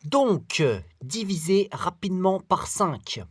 Donc, diviser rapidement par 5.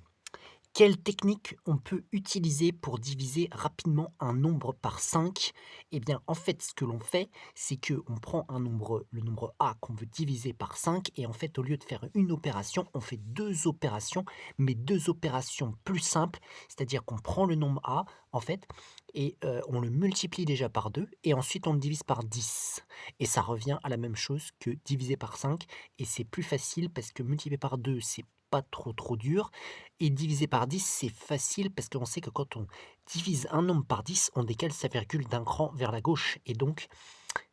Quelle technique on peut utiliser pour diviser rapidement un nombre par 5? Eh bien, en fait, ce que l'on fait, c'est qu'on prend le nombre A qu'on veut diviser par 5, et en fait, au lieu de faire une opération, on fait 2 opérations, mais 2 opérations plus simples. C'est-à-dire qu'on prend le nombre A, en fait, et on le multiplie déjà par 2, et ensuite on le divise par 10. Et ça revient à la même chose que diviser par 5, et c'est plus facile parce que multiplier par 2, c'est pas trop dur, et diviser par 10, c'est facile parce qu'on sait que quand on divise un nombre par 10, on décale sa virgule d'un cran vers la gauche, et donc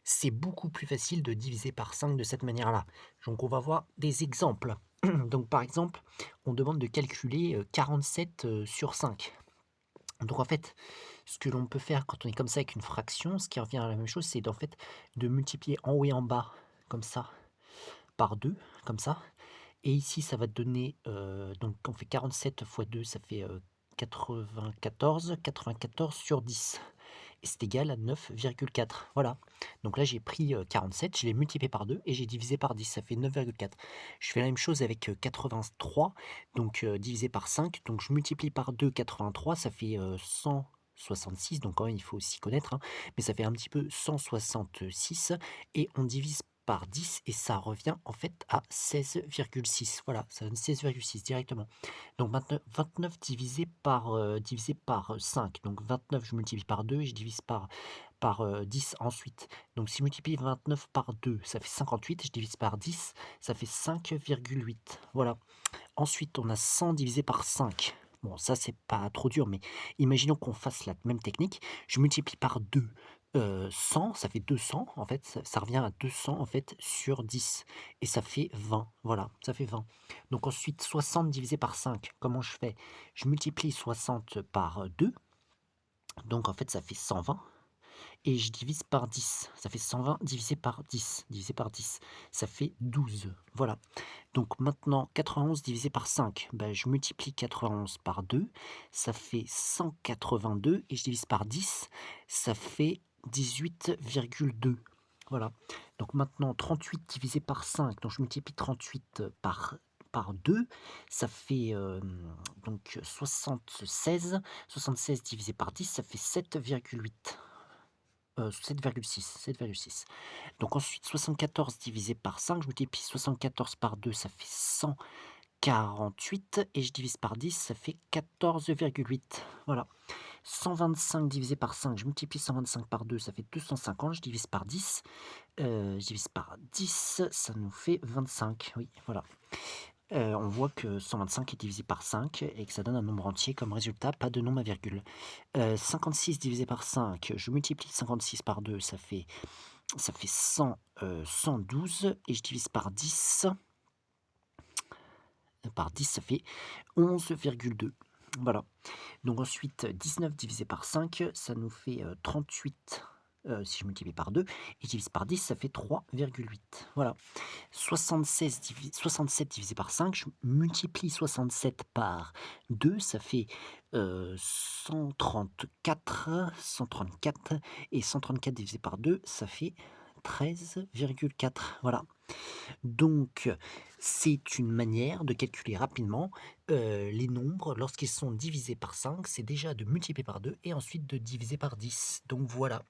c'est beaucoup plus facile de diviser par 5 de cette manière-là. Donc on va voir des exemples. Donc par exemple, on demande de calculer 47 sur 5. Donc en fait, ce que l'on peut faire quand on est comme ça avec une fraction, ce qui revient à la même chose, c'est fait de multiplier en haut et en bas, comme ça, par 2, comme ça. Et ici, ça va te donner, donc on fait 47 fois 2, ça fait 94, 94 sur 10. Et c'est égal à 9,4. Voilà. Donc là, j'ai pris 47, je l'ai multiplié par 2 et j'ai divisé par 10, ça fait 9,4. Je fais la même chose avec 83, donc divisé par 5. Donc je multiplie par 2 83, ça fait 166, donc quand même il faut aussi connaître, hein, mais ça fait un petit peu 166, et on divise par 10 et ça revient en fait à 16,6. Voilà, ça donne 16,6 directement. Donc 29 divisé par 5. Donc 29, je multiplie par 2 et je divise par 10 ensuite. Donc si je multiplie 29 par 2, ça fait 58. Je divise par 10, ça fait 5,8. Voilà. Ensuite, on a 100 divisé par 5. Bon, ça, c'est pas trop dur, mais imaginons qu'on fasse la même technique. Je multiplie par 2, 100, ça fait 200, en fait, ça revient à 200, en fait, sur 10, et ça fait 20, voilà, ça fait 20. Donc ensuite, 60 divisé par 5, comment je fais? Je multiplie 60 par 2, donc en fait, ça fait 120, et je divise par 10. Ça fait 120 divisé par 10, divisé par 10, ça fait 12, voilà. Donc maintenant, 91 divisé par 5, ben, je multiplie 91 par 2, ça fait 182, et je divise par 10, ça fait 18,2. Voilà. Donc maintenant, 38 divisé par 5, donc je multiplie 38 par 2, ça fait donc 76. 76 divisé par 10, ça fait 7,8. 7,6, 7,6. Donc ensuite, 74 divisé par 5, je multiplie 74 par 2, ça fait 148, et je divise par 10, ça fait 14,8. Voilà. 125 divisé par 5, je multiplie 125 par 2, ça fait 250, je divise par 10, ça nous fait 25. Oui, voilà. On voit que 125 est divisé par 5 et que ça donne un nombre entier comme résultat, pas de nombre à virgule. 56 divisé par 5, je multiplie 56 par 2, ça fait 112, et je divise par 10. Par 10, ça fait 11,2. Voilà. Donc ensuite, 19 divisé par 5, ça nous fait 38, si je multiplie par 2, et je divise par 10, ça fait 3,8. Voilà. 67 divisé par 5, je multiplie 67 par 2, ça fait 134, 134, et 134 divisé par 2, ça fait 13,4. Voilà. Donc, c'est une manière de calculer rapidement les nombres lorsqu'ils sont divisés par 5. C'est déjà de multiplier par 2 et ensuite de diviser par 10. Donc voilà.